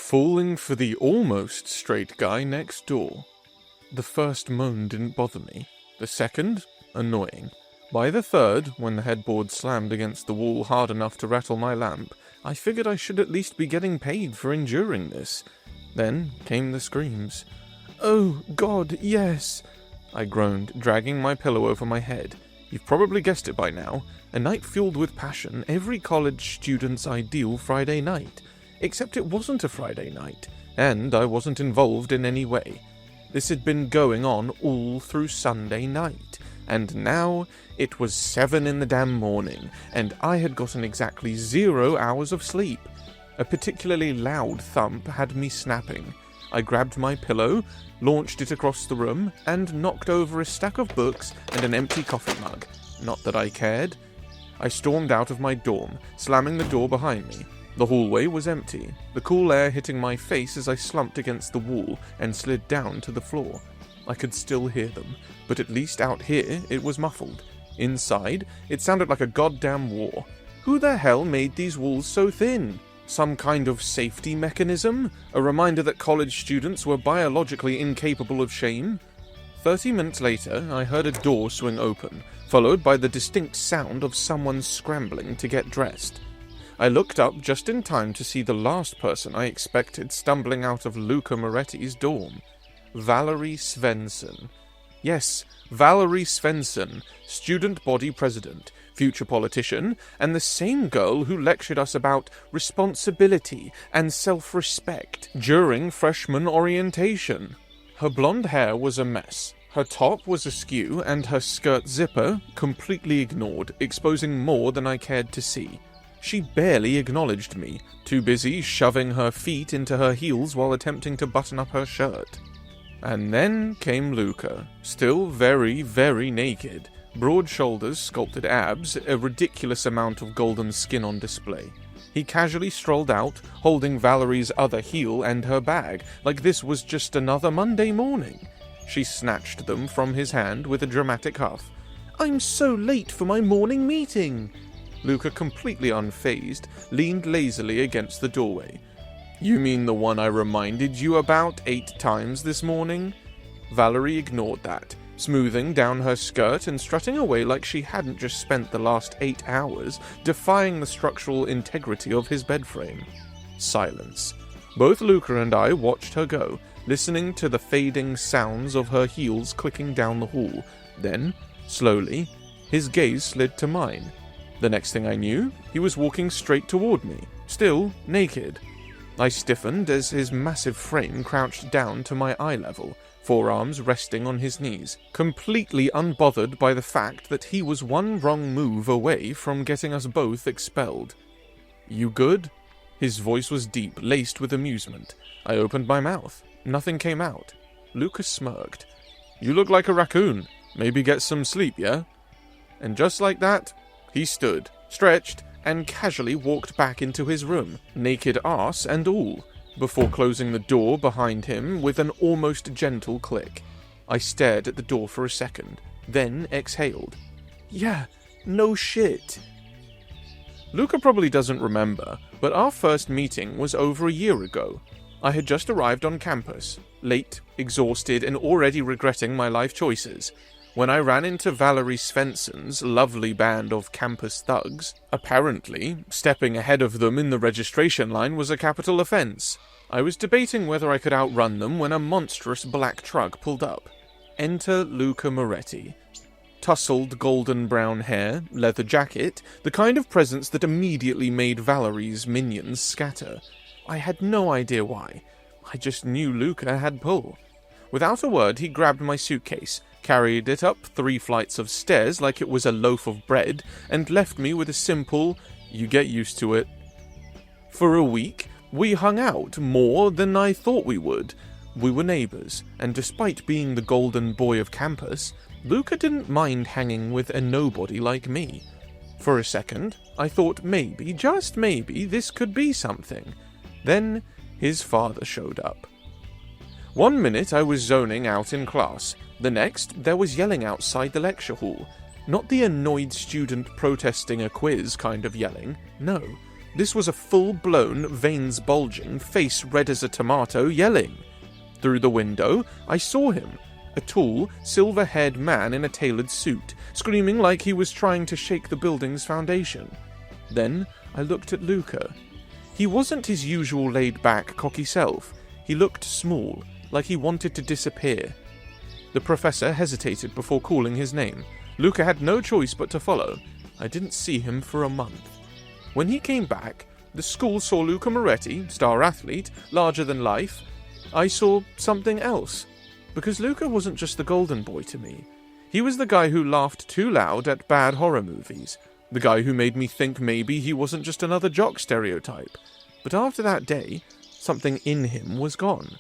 Falling for the almost straight guy next door. The first moan didn't bother me. The second, annoying. By the third, when the headboard slammed against the wall hard enough to rattle my lamp, I figured I should at least be getting paid for enduring this. Then came the screams. "Oh, God, yes!" I groaned, dragging my pillow over my head. You've probably guessed it by now. A night fueled with passion, every college student's ideal Friday night. Except it wasn't a Friday night, and I wasn't involved in any way. This had been going on all through Sunday night, and now it was 7 in the damn morning, and I had gotten exactly 0 hours of sleep. A particularly loud thump had me snapping. I grabbed my pillow, launched it across the room, and knocked over a stack of books and an empty coffee mug. Not that I cared. I stormed out of my dorm, slamming the door behind me. The hallway was empty, the cool air hitting my face as I slumped against the wall and slid down to the floor. I could still hear them, but at least out here it was muffled. Inside, it sounded like a goddamn war. Who the hell made these walls so thin? Some kind of safety mechanism? A reminder that college students were biologically incapable of shame? 30 minutes later, I heard a door swing open, followed by the distinct sound of someone scrambling to get dressed. I looked up just in time to see the last person I expected stumbling out of Luca Moretti's dorm. Valerie Svensson. Yes, Valerie Svensson, student body president, future politician, and the same girl who lectured us about responsibility and self-respect during freshman orientation. Her blonde hair was a mess. Her top was askew, and her skirt zipper completely ignored, exposing more than I cared to see. She barely acknowledged me, too busy shoving her feet into her heels while attempting to button up her shirt. And then came Luca, still very, very naked. Broad shoulders, sculpted abs, a ridiculous amount of golden skin on display. He casually strolled out, holding Valerie's other heel and her bag, like this was just another Monday morning. She snatched them from his hand with a dramatic huff. "I'm so late for my morning meeting!" Luca, completely unfazed, leaned lazily against the doorway. "You mean the one I reminded you about 8 times this morning?" Valerie ignored that, smoothing down her skirt and strutting away like she hadn't just spent the last 8 hours defying the structural integrity of his bed frame. Silence. Both Luca and I watched her go, listening to the fading sounds of her heels clicking down the hall. Then, slowly, his gaze slid to mine. The next thing I knew, he was walking straight toward me, still naked. I stiffened as his massive frame crouched down to my eye level, forearms resting on his knees, completely unbothered by the fact that he was one wrong move away from getting us both expelled. "You good?" His voice was deep, laced with amusement. I opened my mouth. Nothing came out. Lucas smirked. "You look like a raccoon. Maybe get some sleep, yeah?" And just like that, he stood, stretched, and casually walked back into his room, naked arse and all, before closing the door behind him with an almost gentle click. I stared at the door for a second, then exhaled. "Yeah, no shit." Luca probably doesn't remember, but our first meeting was over a year ago. I had just arrived on campus, late, exhausted, and already regretting my life choices, when I ran into Valerie Svensson's lovely band of campus thugs. Apparently, stepping ahead of them in the registration line was a capital offense. I was debating whether I could outrun them when a monstrous black truck pulled up. Enter Luca Moretti. Tousled golden-brown hair, leather jacket, the kind of presence that immediately made Valerie's minions scatter. I had no idea why. I just knew Luca had pull. Without a word, he grabbed my suitcase, carried it up 3 flights of stairs like it was a loaf of bread, and left me with a simple, "You get used to it." For a week, we hung out more than I thought we would. We were neighbors, and despite being the golden boy of campus, Luca didn't mind hanging with a nobody like me. For a second, I thought maybe, just maybe, this could be something. Then, his father showed up. One minute I was zoning out in class. The next, there was yelling outside the lecture hall. Not the annoyed student protesting a quiz kind of yelling. No, This was a full-blown, veins bulging, face red as a tomato, yelling. Through the window, I saw him, a tall, silver-haired man in a tailored suit, screaming like he was trying to shake the building's foundation. Then I looked at Luca. He wasn't his usual laid-back, cocky self. He looked small, like he wanted to disappear. The professor hesitated before calling his name. Luca had no choice but to follow. I didn't see him for a month. When he came back, the school saw Luca Moretti, star athlete, larger than life. I saw something else. Because Luca wasn't just the golden boy to me. He was the guy who laughed too loud at bad horror movies. The guy who made me think maybe he wasn't just another jock stereotype. But after that day, something in him was gone.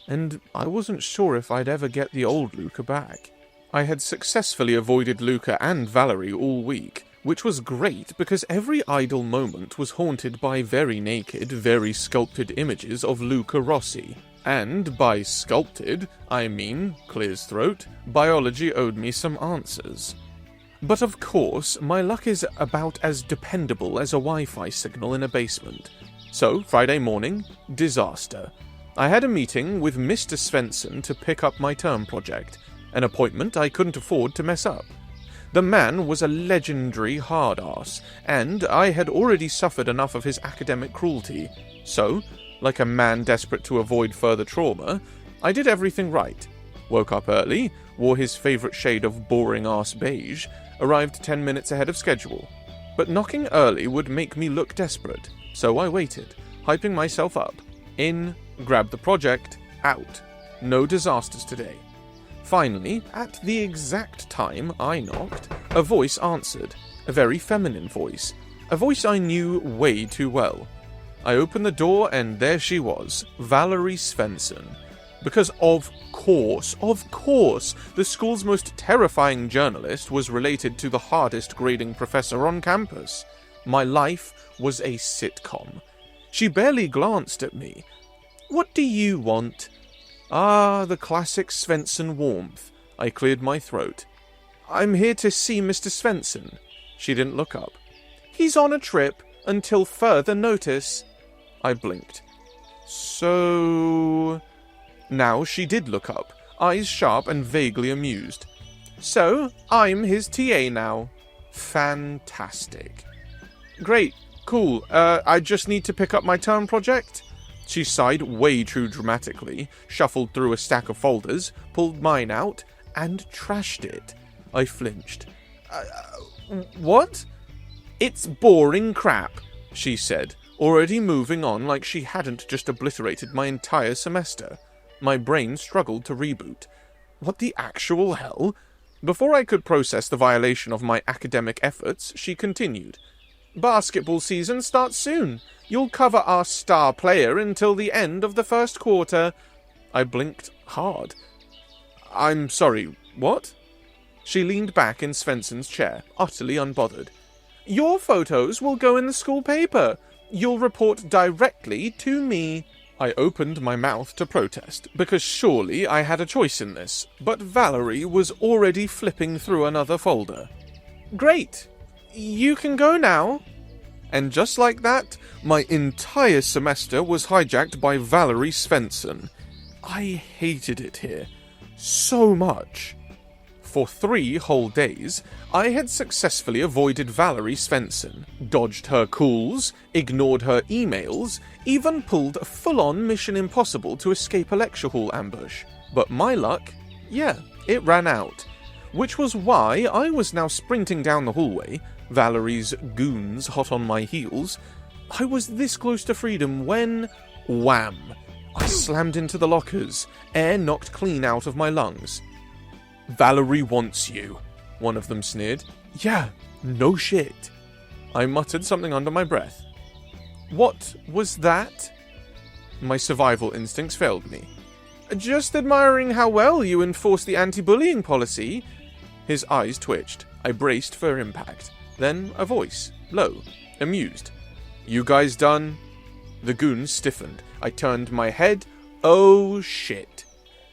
And I wasn't sure if I'd ever get the old Luca back. I had successfully avoided Luca and Valerie all week, which was great because every idle moment was haunted by very naked, very sculpted images of Luca Rossi. And by sculpted, I mean, clears throat, biology owed me some answers. But of course, my luck is about as dependable as a Wi-Fi signal in a basement. So, Friday morning, disaster. I had a meeting with Mr. Svensson to pick up my term project, an appointment I couldn't afford to mess up. The man was a legendary hard-ass, and I had already suffered enough of his academic cruelty. So, like a man desperate to avoid further trauma, I did everything right. Woke up early, wore his favourite shade of boring-ass beige, arrived 10 minutes ahead of schedule. But knocking early would make me look desperate, so I waited, hyping myself up. In, grab the project, out. No disasters today. Finally, at the exact time I knocked, a voice answered. A very feminine voice. A voice I knew way too well. I opened the door and there she was, Valerie Svensson. Because of course, the school's most terrifying journalist was related to the hardest grading professor on campus. My life was a sitcom. She barely glanced at me. "What do you want?" Ah, the classic Svensson warmth. I cleared my throat. "I'm here to see Mr. Svensson." She didn't look up. "He's on a trip, until further notice." I blinked. "So..." Now she did look up, eyes sharp and vaguely amused. "So, I'm his TA now." Fantastic. "Great, cool, I just need to pick up my term project?" She sighed way too dramatically, shuffled through a stack of folders, pulled mine out, and trashed it. I flinched. What?" "It's boring crap," she said, already moving on like she hadn't just obliterated my entire semester. My brain struggled to reboot. What the actual hell? Before I could process the violation of my academic efforts, she continued. "Basketball season starts soon. You'll cover our star player until the end of the first quarter." I blinked hard. "I'm sorry, what?" She leaned back in Svensson's chair, utterly unbothered. "Your photos will go in the school paper. You'll report directly to me." I opened my mouth to protest, because surely I had a choice in this, but Valerie was already flipping through another folder. "Great! You can go now." And just like that, my entire semester was hijacked by Valerie Svensson. I hated it here. So much. For 3 whole days, I had successfully avoided Valerie Svensson, dodged her calls, ignored her emails, even pulled a full-on Mission Impossible to escape a lecture hall ambush. But my luck, yeah, it ran out. Which was why I was now sprinting down the hallway, Valerie's goons hot on my heels. I was this close to freedom when... wham! I slammed into the lockers, air knocked clean out of my lungs. "Valerie wants you," one of them sneered. "Yeah, no shit." I muttered something under my breath. "What was that?" My survival instincts failed me. "Just admiring how well you enforce the anti-bullying policy." His eyes twitched. I braced for impact. Then a voice, low, amused. "You guys done?" The goons stiffened. I turned my head. Oh shit.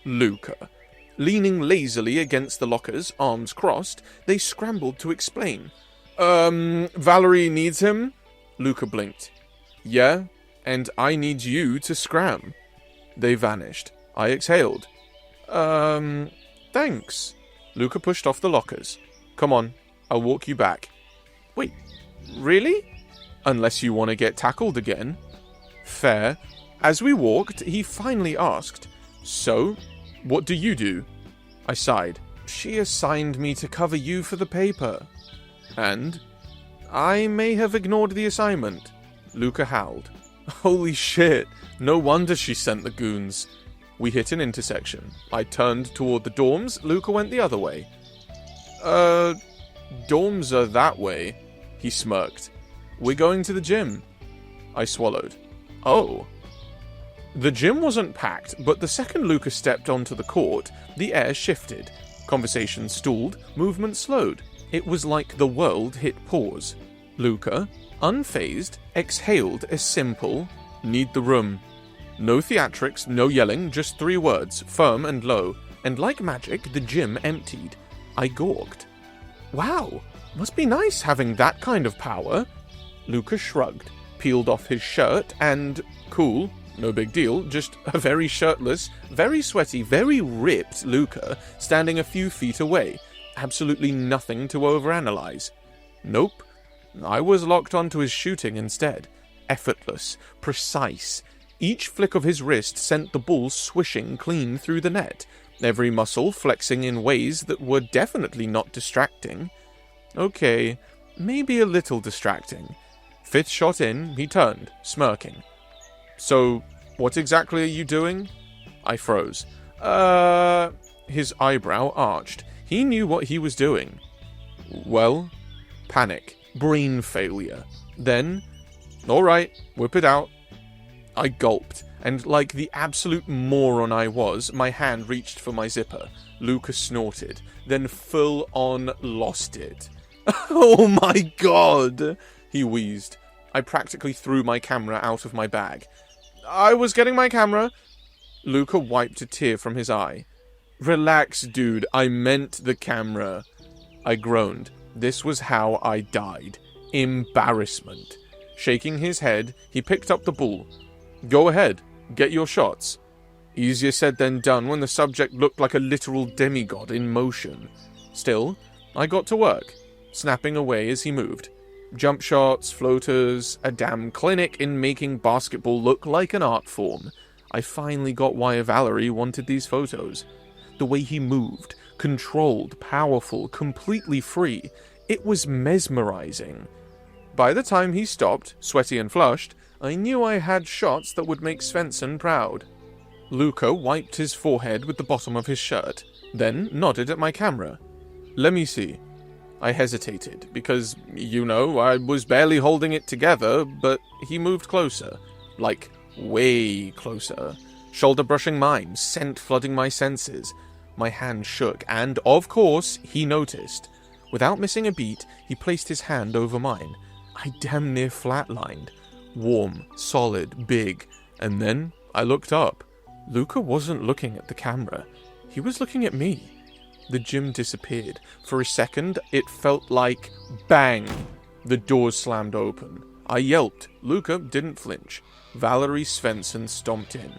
Luca. Leaning lazily against the lockers, arms crossed, they scrambled to explain. Valerie needs him?" Luca blinked. Yeah, and I need you to scram. They vanished. I exhaled. Thanks. Luca pushed off the lockers. Come on, I'll walk you back. Wait, really? Unless you want to get tackled again. Fair. As we walked, he finally asked, So, what do you do? I sighed. She assigned me to cover you for the paper. And? I may have ignored the assignment. Luca howled. Holy shit, no wonder she sent the goons. We hit an intersection. I turned toward the dorms, Luca went the other way. Dorms are that way, he smirked. We're going to the gym. I swallowed. Oh. The gym wasn't packed, but the second Luca stepped onto the court, the air shifted. Conversation stalled, movement slowed. It was like the world hit pause. Luca, unfazed, exhaled a simple, need the room. No theatrics, no yelling, just 3 words, firm and low. And like magic, the gym emptied. I gawked. Wow, must be nice having that kind of power. Luca shrugged, peeled off his shirt, and cool, no big deal, just a very shirtless, very sweaty, very ripped Luca standing a few feet away. Absolutely nothing to overanalyze. Nope. I was locked onto his shooting instead. Effortless, precise. Each flick of his wrist sent the ball swishing clean through the net, every muscle flexing in ways that were definitely not distracting. Okay, maybe a little distracting. 5th shot in, he turned, smirking. So, what exactly are you doing? I froze. His eyebrow arched. He knew what he was doing. Well, panic, brain failure. Then, alright, whip it out. I gulped, and like the absolute moron I was, my hand reached for my zipper. Luca snorted, then full on lost it. Oh my god! He wheezed. I practically threw my camera out of my bag. I was getting my camera. Luca wiped a tear from his eye. Relax, dude, I meant the camera. I groaned. This was how I died. Embarrassment. Shaking his head, he picked up the ball. Go ahead, get your shots. Easier said than done when the subject looked like a literal demigod in motion. Still, I got to work, snapping away as he moved. Jump shots, floaters, a damn clinic in making basketball look like an art form. I finally got why Valerie wanted these photos. The way he moved, controlled, powerful, completely free. It was mesmerizing. By the time he stopped, sweaty and flushed, I knew I had shots that would make Svensson proud. Luca wiped his forehead with the bottom of his shirt, then nodded at my camera. Let me see. I hesitated, because, I was barely holding it together, but he moved closer. Like, way closer. Shoulder brushing mine, scent flooding my senses. My hand shook, and, of course, he noticed. Without missing a beat, he placed his hand over mine. I damn near flatlined. Warm, solid, big. And then I looked up. Luca wasn't looking at the camera. He was looking at me. The gym disappeared. For a second, it felt like bang. The doors slammed open. I yelped. Luca didn't flinch. Valerie Svensson stomped in.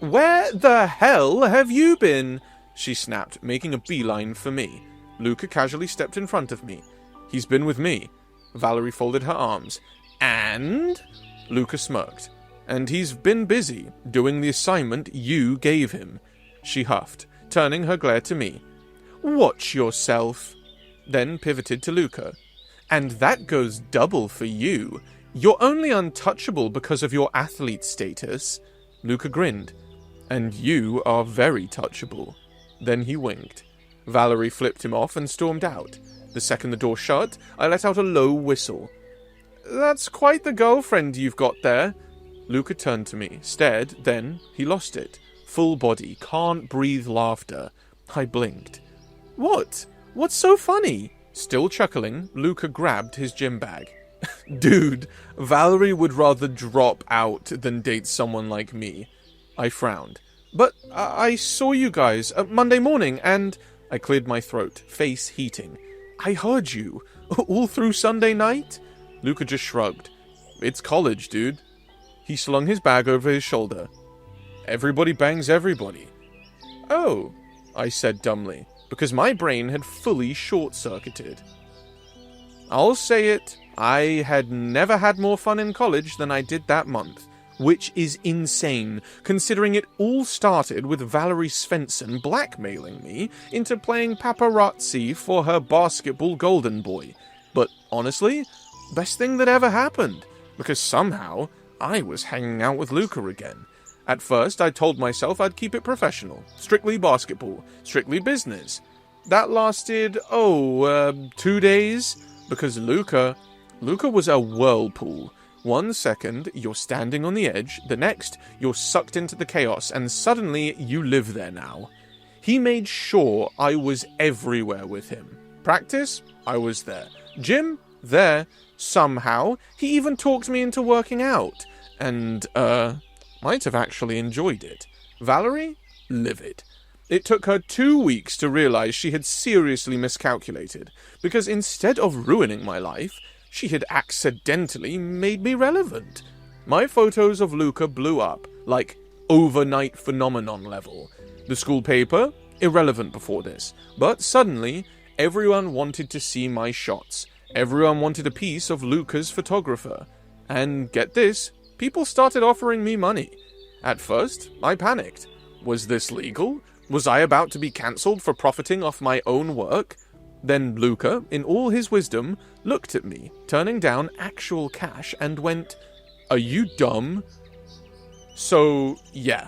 Where the hell have you been? She snapped, making a beeline for me. Luca casually stepped in front of me. He's been with me. Valerie folded her arms. And? Luca smirked. And he's been busy, doing the assignment you gave him. She huffed, turning her glare to me. Watch yourself. Then pivoted to Luca. And that goes double for you. You're only untouchable because of your athlete status. Luca grinned. And you are very touchable. Then he winked. Valerie flipped him off and stormed out. The second the door shut, I let out a low whistle. That's quite the girlfriend you've got there. Luca turned to me, stared, then he lost it. Full body, can't breathe laughter. I blinked. What? What's so funny? Still chuckling, Luca grabbed his gym bag. Dude, Valerie would rather drop out than date someone like me. I frowned. But I saw you guys Monday morning and... I cleared my throat, face heating. I heard you. All through Sunday night? Luca just shrugged. It's college, dude. He slung his bag over his shoulder. Everybody bangs everybody. Oh, I said dumbly, because my brain had fully short-circuited. I'll say it, I had never had more fun in college than I did that month, which is insane, considering it all started with Valerie Svensson blackmailing me into playing paparazzi for her basketball golden boy. But honestly, best thing that ever happened, because somehow I was hanging out with Luca again. At first, I told myself I'd keep it professional, strictly basketball, strictly business. That lasted, 2 days, because Luca was a whirlpool. 1 second, you're standing on the edge, the next, you're sucked into the chaos, and suddenly you live there now. He made sure I was everywhere with him. Practice? I was there. Gym? There. Somehow, he even talked me into working out. And, might have actually enjoyed it. Valerie? Livid. It took her 2 weeks to realize she had seriously miscalculated, because instead of ruining my life, she had accidentally made me relevant. My photos of Luca blew up, like overnight phenomenon level. The school paper? Irrelevant before this. But suddenly, everyone wanted to see my shots. Everyone wanted a piece of Luca's photographer. And get this, people started offering me money. At first, I panicked. Was this legal? Was I about to be cancelled for profiting off my own work? Then Luca, in all his wisdom, looked at me, turning down actual cash, and went, "Are you dumb?" So, yeah.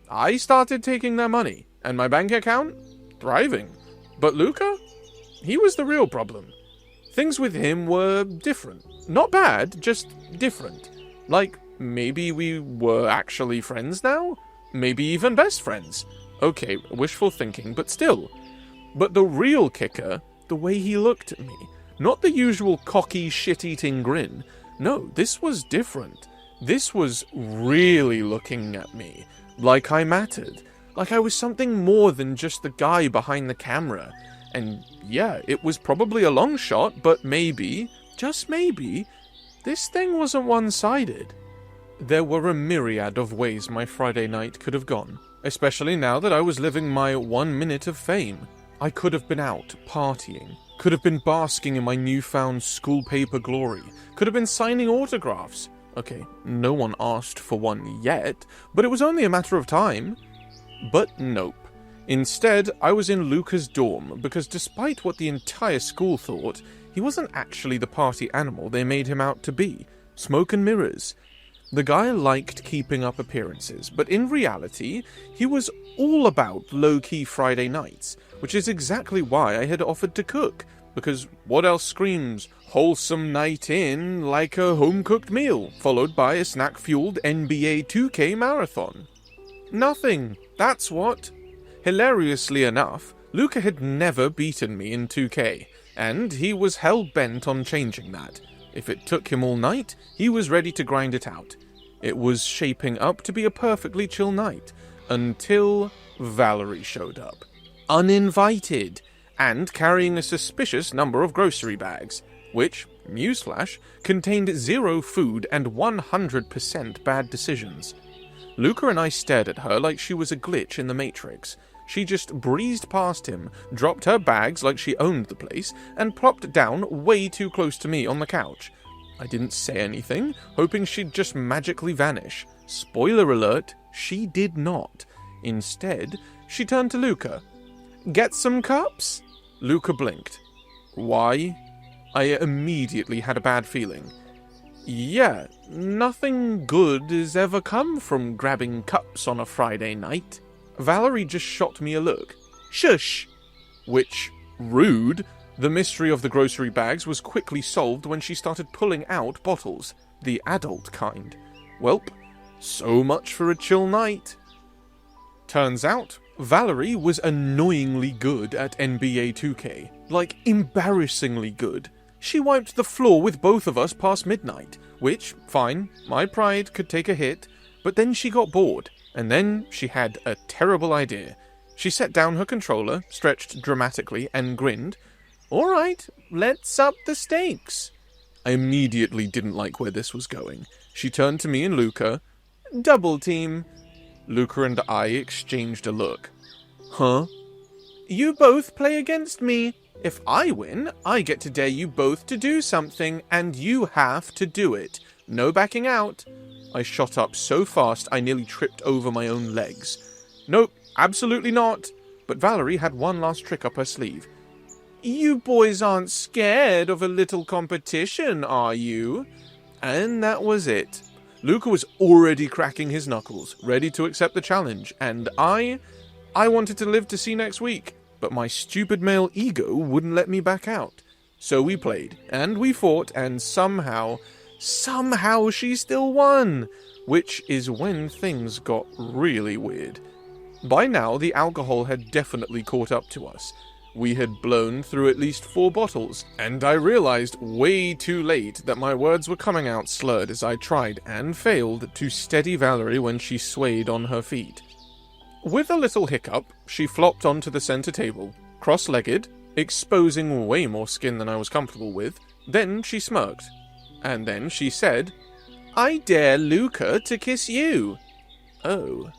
I started taking their money, and my bank account? Thriving. But Luca? He was the real problem. Things with him were different. Not bad, just different. Like, maybe we were actually friends now? Maybe even best friends. Okay, wishful thinking, but still. But the real kicker, the way he looked at me. Not the usual cocky, shit-eating grin. No, this was different. This was really looking at me. Like I mattered. Like I was something more than just the guy behind the camera. And yeah, it was probably a long shot, but maybe, just maybe, this thing wasn't one-sided. There were a myriad of ways my Friday night could have gone, especially now that I was living my 1 minute of fame. I could have been out, partying, could have been basking in my newfound school paper glory, could have been signing autographs. Okay, no one asked for one yet, but it was only a matter of time. But nope. Instead, I was in Luca's dorm, because despite what the entire school thought, he wasn't actually the party animal they made him out to be. Smoke and mirrors. The guy liked keeping up appearances, but in reality, he was all about low-key Friday nights, which is exactly why I had offered to cook, because what else screams wholesome night in like a home-cooked meal, followed by a snack-fueled NBA 2K marathon? Nothing, that's what. Hilariously enough, Luca had never beaten me in 2K, and he was hell-bent on changing that. If it took him all night, he was ready to grind it out. It was shaping up to be a perfectly chill night, until Valerie showed up. Uninvited, and carrying a suspicious number of grocery bags, which, newsflash, contained 0 food and 100% bad decisions. Luca and I stared at her like she was a glitch in the Matrix. She just breezed past him, dropped her bags like she owned the place, and plopped down way too close to me on the couch. I didn't say anything, hoping she'd just magically vanish. Spoiler alert, she did not. Instead, she turned to Luca. "Get some cups?" Luca blinked. "Why?" I immediately had a bad feeling. Yeah, nothing good has ever come from grabbing cups on a Friday night. Valerie just shot me a look. Shush! Which, rude. The mystery of the grocery bags was quickly solved when she started pulling out bottles. The adult kind. Welp, so much for a chill night. Turns out, Valerie was annoyingly good at NBA 2K. Like, embarrassingly good. She wiped the floor with both of us past midnight, which, fine, my pride could take a hit, but then she got bored, and then she had a terrible idea. She set down her controller, stretched dramatically, and grinned. "All right, let's up the stakes." I immediately didn't like where this was going. She turned to me and Luca. "Double team." Luca and I exchanged a look. "Huh?" "You both play against me. If I win, I get to dare you both to do something, and you have to do it. No backing out." I shot up so fast I nearly tripped over my own legs. "Nope, absolutely not." But Valerie had one last trick up her sleeve. "You boys aren't scared of a little competition, are you?" And that was it. Luca was already cracking his knuckles, ready to accept the challenge, and I wanted to live to see next week, but my stupid male ego wouldn't let me back out. So we played, and we fought, and somehow she still won, which is when things got really weird. By now, the alcohol had definitely caught up to us. We had blown through at least 4 bottles, and I realized way too late that my words were coming out slurred as I tried, and failed, to steady Valerie when she swayed on her feet. With a little hiccup, she flopped onto the center table, cross-legged, exposing way more skin than I was comfortable with. Then she smirked. And then she said, "I dare Luca to kiss you." Oh.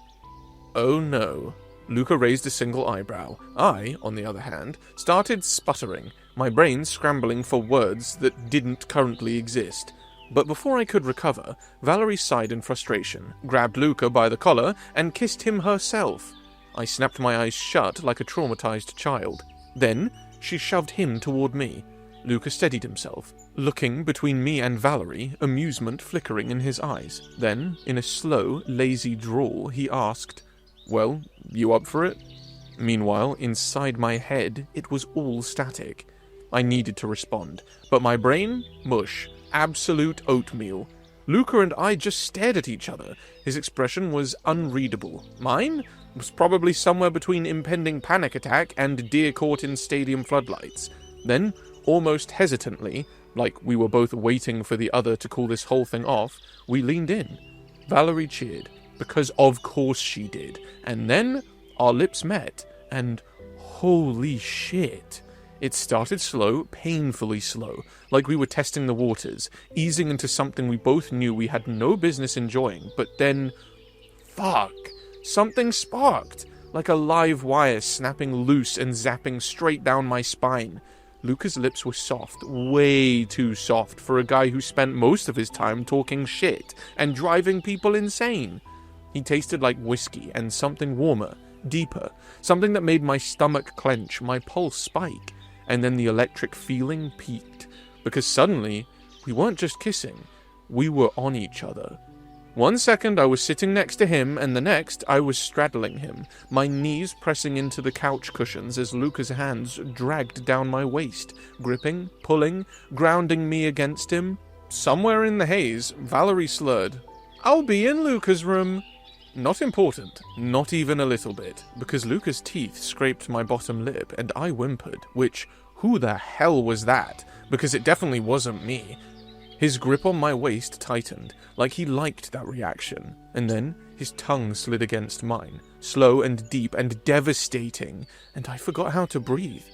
Oh no. Luca raised a single eyebrow. I, on the other hand, started sputtering, my brain scrambling for words that didn't currently exist. But before I could recover, Valerie sighed in frustration, grabbed Luca by the collar, and kissed him herself. I snapped my eyes shut like a traumatized child. Then she shoved him toward me. Luca steadied himself, looking between me and Valerie, amusement flickering in his eyes. Then, in a slow, lazy drawl, he asked, "Well, you up for it?" Meanwhile, inside my head, it was all static. I needed to respond, but my brain? Mush. Absolute oatmeal. Luca and I just stared at each other. His expression was unreadable. Mine was probably somewhere between impending panic attack and deer caught in stadium floodlights. Then, almost hesitantly, like we were both waiting for the other to call this whole thing off, we leaned in. Valerie cheered, because of course she did. And then our lips met, and holy shit. It started slow, painfully slow, like we were testing the waters, easing into something we both knew we had no business enjoying, but then, fuck, something sparked, like a live wire snapping loose and zapping straight down my spine. Luca's lips were soft, way too soft for a guy who spent most of his time talking shit and driving people insane. He tasted like whiskey and something warmer, deeper, something that made my stomach clench, my pulse spike. And then the electric feeling peaked, because suddenly, we weren't just kissing, we were on each other. 1 second I was sitting next to him, and the next I was straddling him, my knees pressing into the couch cushions as Luca's hands dragged down my waist, gripping, pulling, grounding me against him. Somewhere in the haze, Valerie slurred, "I'll be in Luca's room." Not important, not even a little bit, because Luca's teeth scraped my bottom lip and I whimpered, which, who the hell was that? Because it definitely wasn't me. His grip on my waist tightened, like he liked that reaction, and then his tongue slid against mine, slow and deep and devastating, and I forgot how to breathe.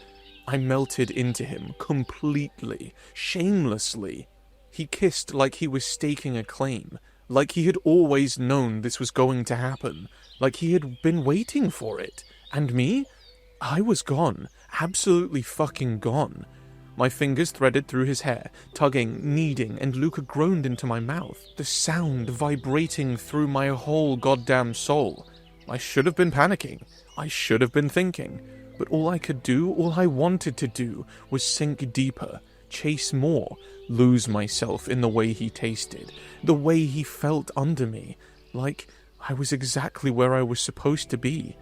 I melted into him, completely, shamelessly. He kissed like he was staking a claim, like he had always known this was going to happen, like he had been waiting for it. And me? I was gone, absolutely fucking gone. My fingers threaded through his hair, tugging, kneading, and Luca groaned into my mouth, the sound vibrating through my whole goddamn soul. I should have been panicking. I should have been thinking. But all I could do, all I wanted to do, was sink deeper, chase more, lose myself in the way he tasted, the way he felt under me, like I was exactly where I was supposed to be.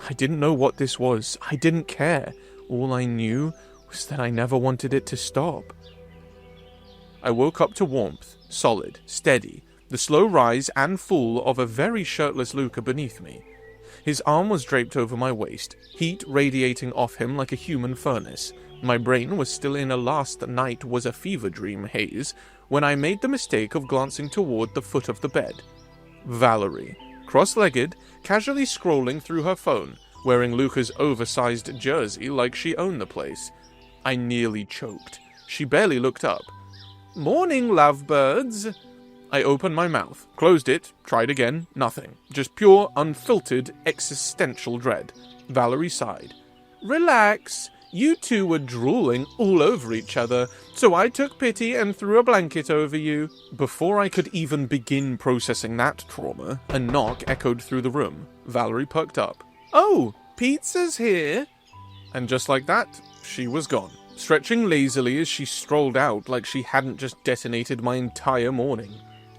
I didn't know what this was. I didn't care. All I knew was that I never wanted it to stop. I woke up to warmth, solid, steady, the slow rise and fall of a very shirtless Luca beneath me. His arm was draped over my waist, heat radiating off him like a human furnace. My brain was still in a last night was a fever dream haze when I made the mistake of glancing toward the foot of the bed. Valerie, cross-legged, casually scrolling through her phone, wearing Luca's oversized jersey like she owned the place. I nearly choked. She barely looked up. "Morning, lovebirds." I opened my mouth, closed it, tried again, nothing. Just pure, unfiltered, existential dread. Valerie sighed. Relax. You two were drooling all over each other, so I took pity and threw a blanket over you. Before I could even begin processing that trauma, a knock echoed through the room. Valerie perked up. Oh, pizza's here. And just like that, she was gone, stretching lazily as she strolled out like she hadn't just detonated my entire morning.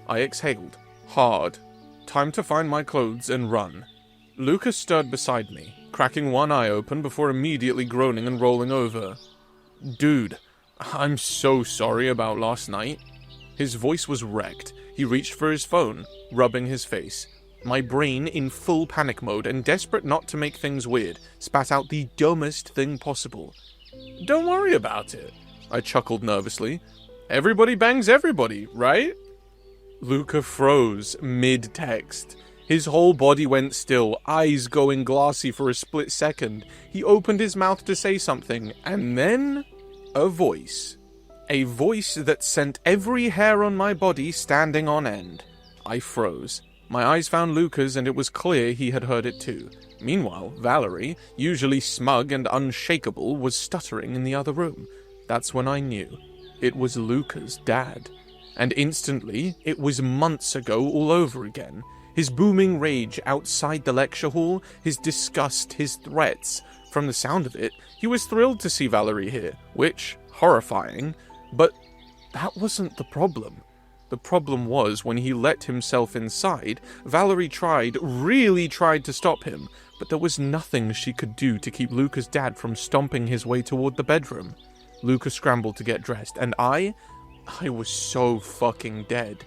I exhaled. Hard. Time to find my clothes and run. Luca stirred beside me, cracking one eye open before immediately groaning and rolling over. Dude, I'm so sorry about last night. His voice was wrecked. He reached for his phone, rubbing his face. My brain, in full panic mode and desperate not to make things weird, spat out the dumbest thing possible. Don't worry about it, I chuckled nervously. Everybody bangs everybody, right? Luca froze mid-text. His whole body went still, eyes going glassy for a split second. He opened his mouth to say something, and then a voice. A voice that sent every hair on my body standing on end. I froze. My eyes found Luca's, and it was clear he had heard it too. Meanwhile, Valerie, usually smug and unshakable, was stuttering in the other room. That's when I knew. It was Luca's dad. And instantly, it was months ago all over again. His booming rage outside the lecture hall, his disgust, his threats. From the sound of it, he was thrilled to see Valerie here, which, horrifying, but that wasn't the problem. The problem was when he let himself inside, Valerie really tried to stop him, but there was nothing she could do to keep Luca's dad from stomping his way toward the bedroom. Luca scrambled to get dressed, and I was so fucking dead.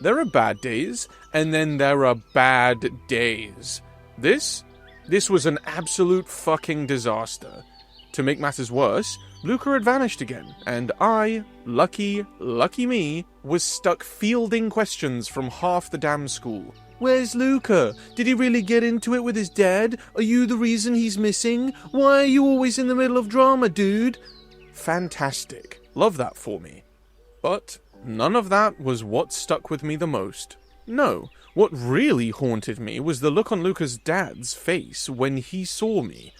There are bad days, and then there are bad days. This was an absolute fucking disaster. To make matters worse, Luca had vanished again, and I, lucky me, was stuck fielding questions from half the damn school. Where's Luca? Did he really get into it with his dad? Are you the reason he's missing? Why are you always in the middle of drama, dude? Fantastic. Love that for me. But none of that was what stuck with me the most. No, what really haunted me was the look on Luca's dad's face when he saw me.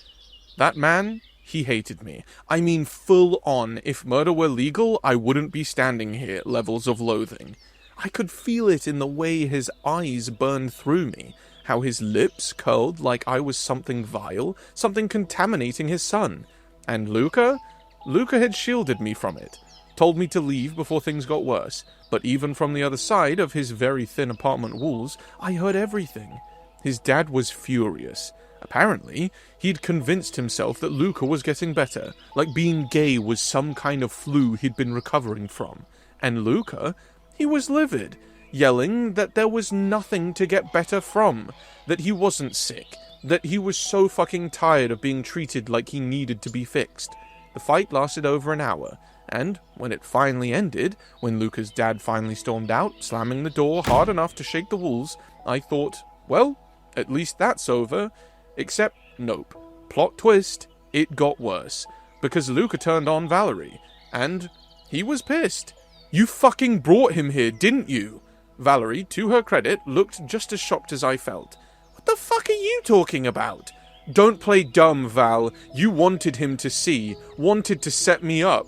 That man, he hated me. I mean full on. If murder were legal, I wouldn't be standing here, levels of loathing. I could feel it in the way his eyes burned through me, how his lips curled like I was something vile, something contaminating his son. And Luca had shielded me from it. Told me to leave before things got worse, but even from the other side of his very thin apartment walls, I heard everything. His dad was furious. Apparently, he'd convinced himself that Luca was getting better, like being gay was some kind of flu he'd been recovering from. And Luca, he was livid, yelling that there was nothing to get better from, that he wasn't sick, that he was so fucking tired of being treated like he needed to be fixed. The fight lasted over an hour, and when it finally ended, when Luca's dad finally stormed out, slamming the door hard enough to shake the walls, I thought, well, at least that's over. Except, nope. Plot twist, it got worse. Because Luca turned on Valerie, and he was pissed. You fucking brought him here, didn't you? Valerie, to her credit, looked just as shocked as I felt. What the fuck are you talking about? Don't play dumb, Val. You wanted him to see, wanted to set me up.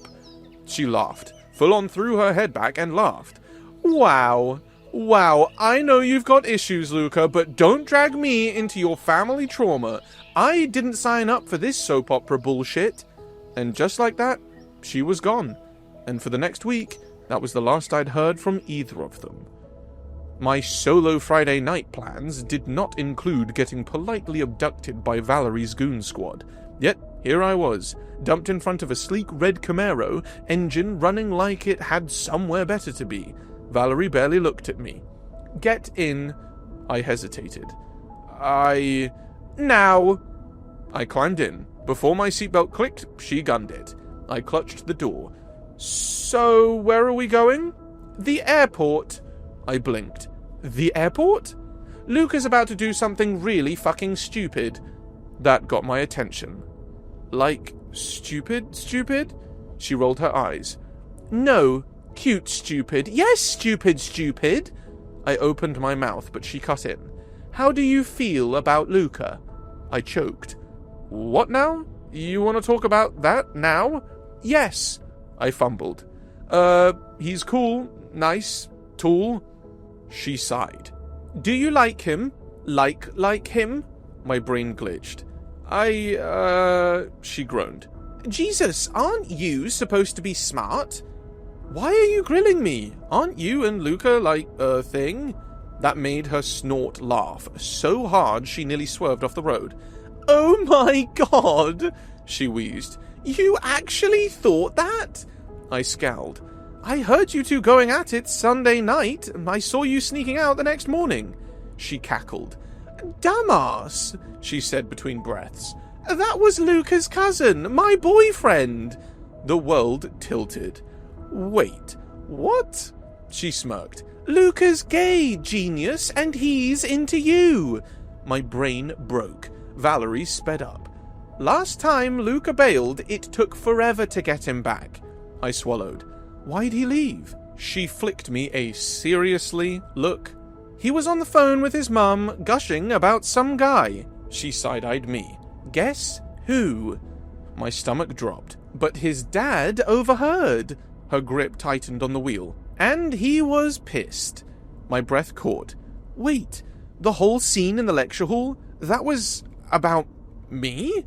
She laughed, full on threw her head back and laughed. Wow, I know you've got issues, Luca, but don't drag me into your family trauma. I didn't sign up for this soap opera bullshit. And just like that, she was gone. And for the next week, that was the last I'd heard from either of them. My solo Friday night plans did not include getting politely abducted by Valerie's goon squad. Yet, here I was, dumped in front of a sleek red Camaro, engine running like it had somewhere better to be. Valerie barely looked at me. Get in. I hesitated. Now. I climbed in. Before my seatbelt clicked, she gunned it. I clutched the door. So, where are we going? The airport. I blinked. The airport? Luca's about to do something really fucking stupid. That got my attention. Like, stupid? She rolled her eyes. No, Cute stupid. Yes, stupid. I opened my mouth, but she cut in. How do you feel about Luca? I choked. What now? You want to talk about that now? Yes, I fumbled. He's cool, nice, tall. She sighed. Do you like him? Like him? My brain glitched. She groaned. Jesus, aren't you supposed to be smart? Why are you grilling me? Aren't you and Luca like a thing? That made her snort laugh so hard she nearly swerved off the road. Oh my god, she wheezed. You actually thought that? I scowled. I heard you two going at it Sunday night. I saw you sneaking out the next morning. She cackled. Dumbass, she said between breaths. That was Luca's cousin, my boyfriend. The world tilted. Wait, what? She smirked. Luca's gay, genius, and he's into you. My brain broke. Valerie sped up. Last time Luca bailed, it took forever to get him back. I swallowed. Why'd he leave? She flicked me a seriously look. He was on the phone with his mum, gushing about some guy. She side-eyed me. Guess who? My stomach dropped. But his dad overheard. Her grip tightened on the wheel. And he was pissed. My breath caught. Wait, the whole scene in the lecture hall? That was about me?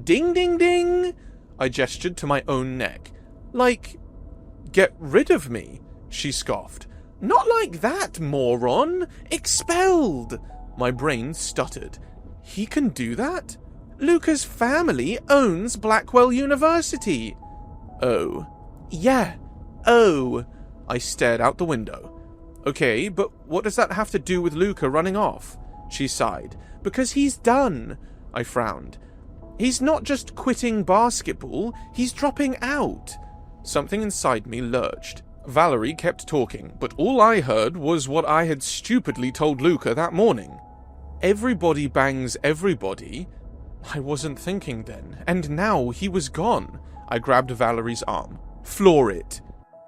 Ding, ding, ding! I gestured to my own neck. Like, get rid of me, she scoffed. Not like that, moron! Expelled! My brain stuttered. He can do that? Luca's family owns Blackwell University. Oh. Yeah. Oh. I stared out the window. Okay, but what does that have to do with Luca running off? She sighed. Because he's done. I frowned. He's not just quitting basketball, he's dropping out. Something inside me lurched. Valerie kept talking, but all I heard was what I had stupidly told Luca that morning. Everybody bangs everybody. I wasn't thinking then, and now he was gone. I grabbed Valerie's arm. Floor it.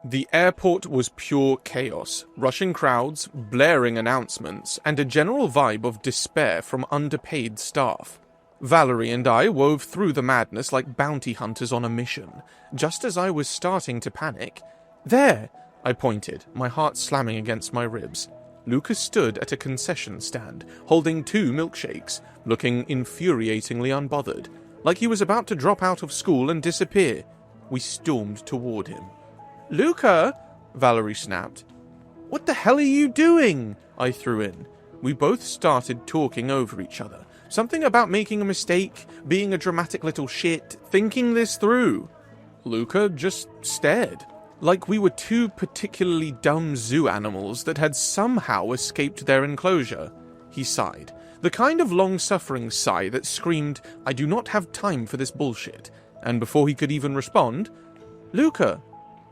The airport was pure chaos, rushing crowds, blaring announcements, and a general vibe of despair from underpaid staff. Valerie and I wove through the madness like bounty hunters on a mission. Just as I was starting to panic, there, I pointed, my heart slamming against my ribs. Luca stood at a concession stand, holding 2 milkshakes, looking infuriatingly unbothered, like he was about to drop out of school and disappear. We stormed toward him. Luca, Valerie snapped. What the hell are you doing? I threw in. We both started talking over each other. Something about making a mistake, being a dramatic little shit, thinking this through. Luca just stared, like we were 2 particularly dumb zoo animals that had somehow escaped their enclosure. He sighed, the kind of long-suffering sigh that screamed, I do not have time for this bullshit. And before he could even respond, Luca,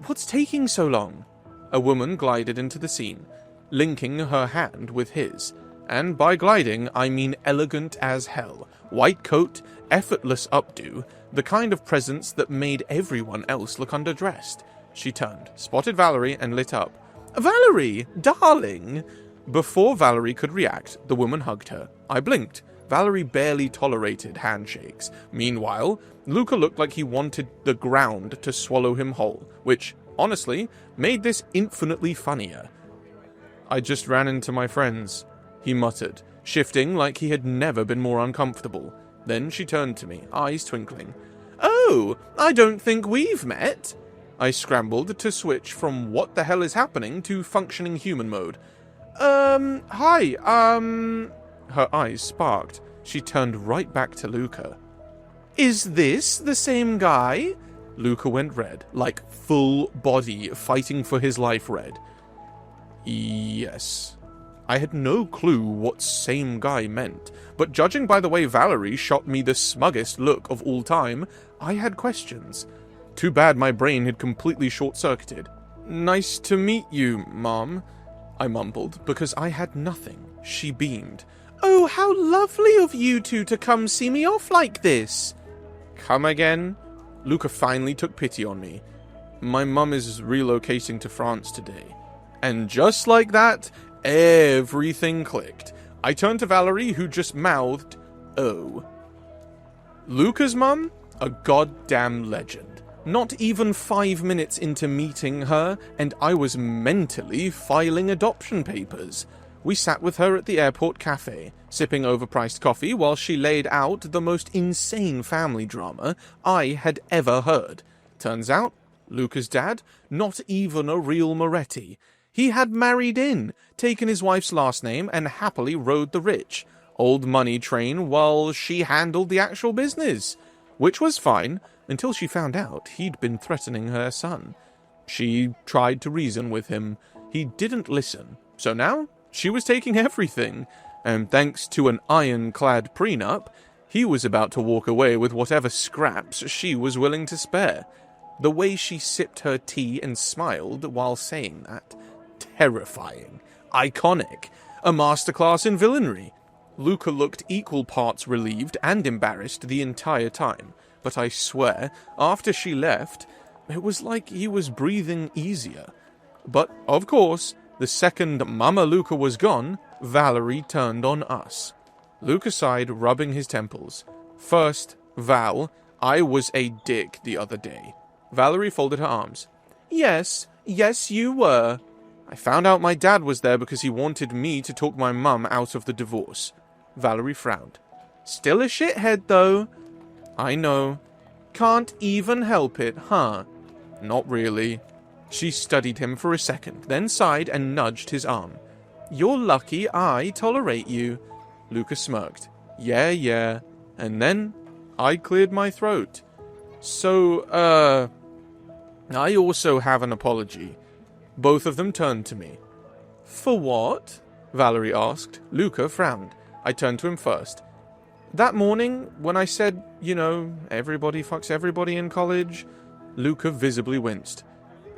what's taking so long? A woman glided into the scene, linking her hand with his. And by gliding, I mean elegant as hell. White coat, effortless updo, the kind of presence that made everyone else look underdressed. She turned, spotted Valerie, and lit up. Valerie, darling! Before Valerie could react, the woman hugged her. I blinked. Valerie barely tolerated handshakes. Meanwhile, Luca looked like he wanted the ground to swallow him whole, which, honestly, made this infinitely funnier. I just ran into my friends, he muttered, shifting like he had never been more uncomfortable. Then she turned to me, eyes twinkling. Oh, I don't think we've met. I scrambled to switch from what the hell is happening to functioning human mode. Hi, Her eyes sparked. She turned right back to Luca. Is this the same guy? Luca went red, like full body fighting for his life red. Yes. I had no clue what same guy meant, but judging by the way Valerie shot me the smuggest look of all time, I had questions. Too bad my brain had completely short-circuited. Nice to meet you, Mom, I mumbled, because I had nothing. She beamed. Oh, how lovely of you two to come see me off like this. Come again? Luca finally took pity on me. my mum is relocating to France today. And just like that, everything clicked. I turned to Valerie, who just mouthed, "Oh." Luca's mum? A goddamn legend. Not even 5 minutes into meeting her, and I was mentally filing adoption papers. We sat with her at the airport cafe, sipping overpriced coffee while she laid out the most insane family drama I had ever heard. Turns out, Luca's dad, not even a real Moretti. He had married in, taken his wife's last name, and happily rode the rich, old money train while she handled the actual business. Which was fine, until she found out he'd been threatening her son. She tried to reason with him. He didn't listen. So now, she was taking everything, and thanks to an ironclad prenup, he was about to walk away with whatever scraps she was willing to spare. The way she sipped her tea and smiled while saying that. Terrifying. Iconic. A masterclass in villainy. Luca looked equal parts relieved and embarrassed the entire time, but I swear, after she left, it was like he was breathing easier. But, of course, the second Mama Luca was gone, Valerie turned on us. Luca sighed, rubbing his temples. First, Val, I was a dick the other day. Valerie folded her arms. Yes, you were. I found out my dad was there because he wanted me to talk my mum out of the divorce. Valerie frowned. Still a shithead, though. I know. Can't even help it, huh? Not really. She studied him for a second, then sighed and nudged his arm. You're lucky I tolerate you. Luca smirked. Yeah. And then I cleared my throat. So, I also have an apology. Both of them turned to me. For what? Valerie asked. Luca frowned. I turned to him first. That morning, when I said, everybody fucks everybody in college, Luca visibly winced.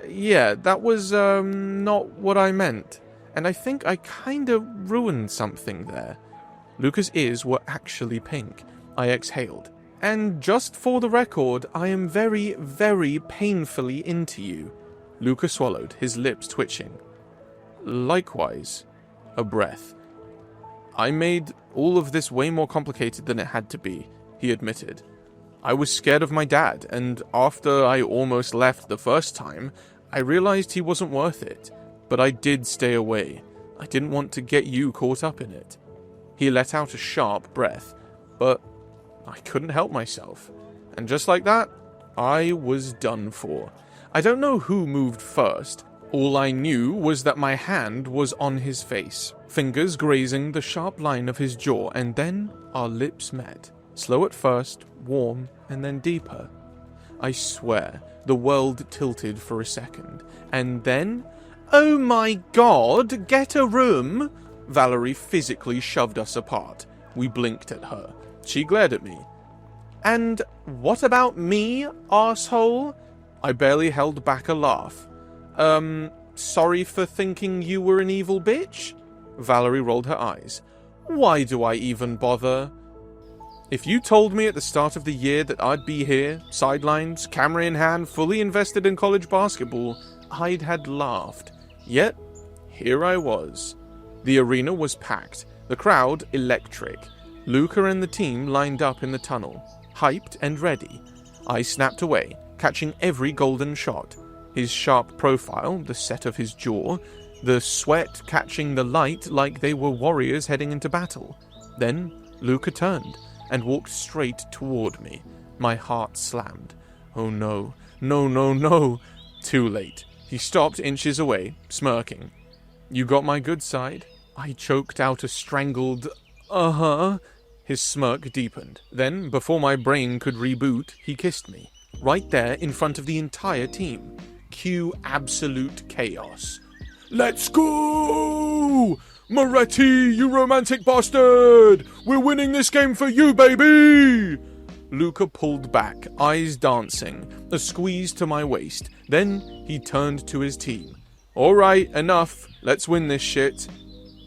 Yeah, that was, not what I meant. And I think I kinda ruined something there. Luca's ears were actually pink. I exhaled. And just for the record, I am very, very painfully into you. Luca swallowed, his lips twitching. Likewise. A breath. I made all of this way more complicated than it had to be, he admitted. I was scared of my dad, and after I almost left the first time, I realized he wasn't worth it. But I did stay away. I didn't want to get you caught up in it. He let out a sharp breath, but I couldn't help myself. And just like that, I was done for. I don't know who moved first. All I knew was that my hand was on his face, fingers grazing the sharp line of his jaw, and then our lips met. Slow at first, warm, and then deeper. I swear, the world tilted for a second. And then, oh my god, get a room! Valerie physically shoved us apart. We blinked at her. She glared at me. And what about me, arsehole? I barely held back a laugh. Sorry for thinking you were an evil bitch? Valerie rolled her eyes. Why do I even bother? If you told me at the start of the year that I'd be here, sidelines, camera in hand, fully invested in college basketball, I'd had laughed. Yet, here I was. The arena was packed, the crowd electric. Luca and the team lined up in the tunnel, hyped and ready. I snapped away, catching every golden shot. His sharp profile, the set of his jaw, the sweat catching the light like they were warriors heading into battle. Then Luca turned and walked straight toward me. My heart slammed. Oh no, no. Too late. He stopped inches away, smirking. You got my good side? I choked out a strangled, uh-huh. His smirk deepened. Then, before my brain could reboot, he kissed me. Right there in front of the entire team. Cue absolute chaos. Let's go! Moretti, you romantic bastard! We're winning this game for you, baby! Luca pulled back, eyes dancing, a squeeze to my waist. Then he turned to his team. All right, enough. Let's win this shit.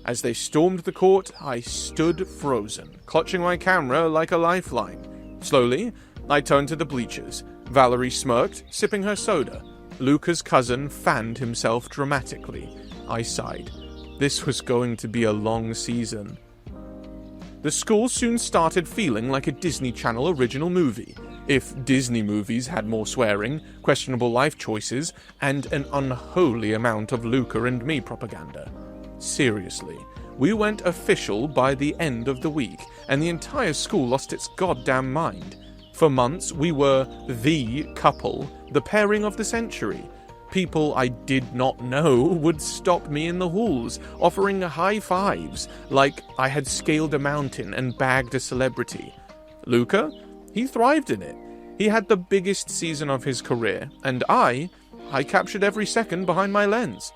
As they stormed the court, I stood frozen, clutching my camera like a lifeline. Slowly, I turned to the bleachers. Valerie smirked, sipping her soda. Luca's cousin fanned himself dramatically. I sighed. This was going to be a long season. The school soon started feeling like a Disney Channel original movie, if Disney movies had more swearing, questionable life choices, and an unholy amount of Luca and me propaganda. Seriously, we went official by the end of the week, and the entire school lost its goddamn mind. For months, we were the couple, the pairing of the century. People I did not know would stop me in the halls, offering high fives, like I had scaled a mountain and bagged a celebrity. Luca? He thrived in it. He had the biggest season of his career, and I captured every second behind my lens.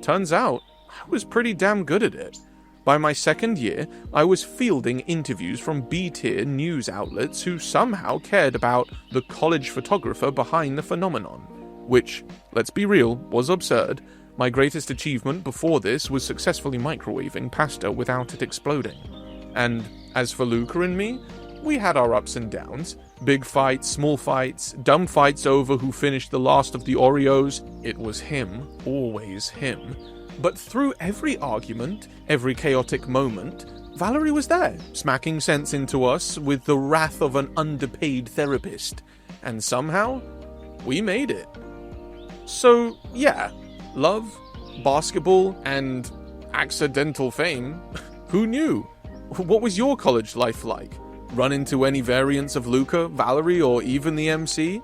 Turns out, I was pretty damn good at it. By my second year, I was fielding interviews from B-tier news outlets who somehow cared about the college photographer behind the phenomenon. Which, let's be real, was absurd. My greatest achievement before this was successfully microwaving pasta without it exploding. And as for Luca and me, we had our ups and downs. Big fights, small fights, dumb fights over who finished the last of the Oreos. It was him, always him. But through every argument, every chaotic moment, Valerie was there, smacking sense into us with the wrath of an underpaid therapist. And somehow, we made it. So, yeah, love, basketball, and accidental fame. Who knew? What was your college life like? Run into any variants of Luca, Valerie, or even the MC?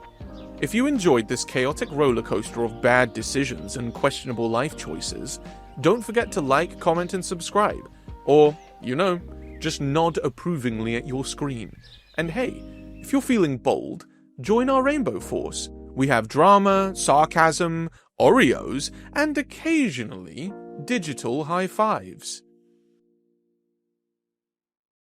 If you enjoyed this chaotic rollercoaster of bad decisions and questionable life choices, don't forget to like, comment, and subscribe. Or, just nod approvingly at your screen. And hey, if you're feeling bold, join our Rainbow Force. We have drama, sarcasm, Oreos, and occasionally digital high fives.